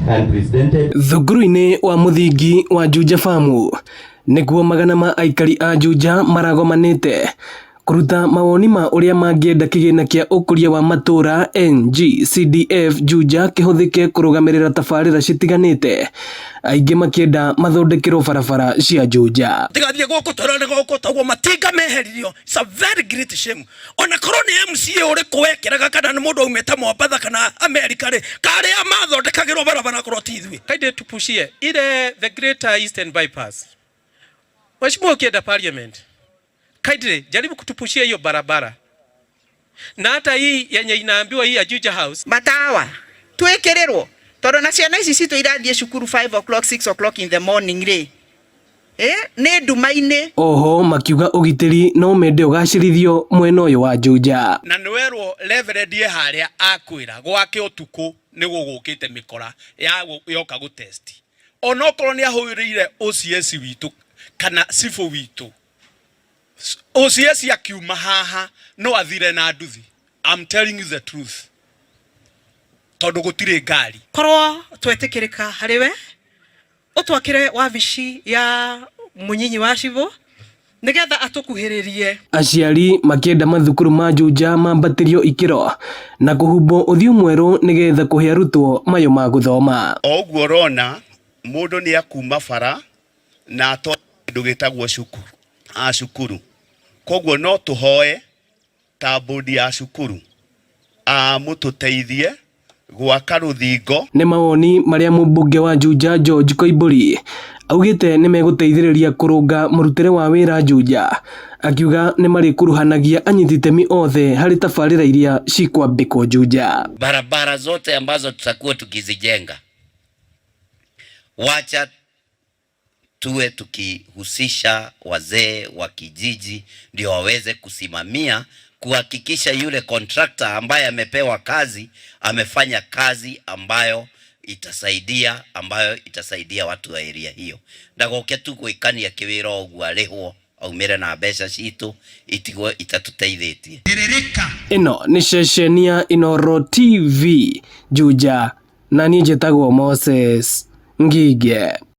and presented. Thuguru-ini wa muthingi wa Juja Farm niguo magana ma aikari a Juja maragomanite kuruta mawoni ma uria mangienda kigina kia ukuria wa matura NG-CDF Juja kihuthike kurugamirira tabarira citiganite aingi makienda mathondekirwo barabara cia Juja. Tigathie goko torane goko tagwo matinga meheririo. It's a very great shame. Ona korwo ni MCA uri kuwekeraga kana ni mundu umeta Mombasa kana America ri kare amathondekagirwo barabara korwo tithwi. Kaide tupushie ile the Greater Eastern Bypass. Mheshimiwa ukienda parliament, kaide jaribu kutupushia hiyo barabara. Na hata hii yenye inaambiwa hii ya Juja House. Matawa twekererwo toro na ciana ici citu irathie cukuru 5 o'clock 6 o'clock in the morning ri ne ndumaine. Oho makiuga ugitiri no mende ugacirithio mwena uyu wa Juja. Na nwerwo level die haria akwira gwake utuku ni gugukite mikora yoka gu test. Onokorwo ni ahurire OCS witu kana sifu witu. OCS akiuma haha no athire na nduthi. I'm telling you the truth. Tondu gutire ngari korwo twetikirika hariwe utwakire wabici ya munyinyi wa cibo nigetha atukuhiririe. Aciari makienda mathukuru ma Juja mambatirio ikiro na kuhumbo uthiu mweru nigetha kuhe arutwo mayo ma guthoma. Oguo rona mundu ni akuma bara na to ndugitagwo cukuru koguo no tuhoe ta bodi ya cukuru mututeithie gwaka ruthingo. Ni mawoni maria mubunge wa Juja George Koimburi augite ni meguteithiriria kurunga murutire wa wira Juja, akiuga ni mari kuruhanagia anyititemi othe hari tabarira iria cikwambikwo Juja. Barabara zote ambazo tutakuwa tukizijenga, wacha tuwe tukihusisha wazee wa kijiji ndio waweze kusimamia kuhakikisha yule contractor ambaye amepewa kazi amefanya kazi ambayo itasaidia watu wa area hiyo. Ndagoke tu gwikania kiwira ogu arihwo aumire na mbeca citu itigwo itatuteithĩtie. Ino ni ceceni ya Inooro TV Juja na niĩ njĩtagwo Moses Ngige.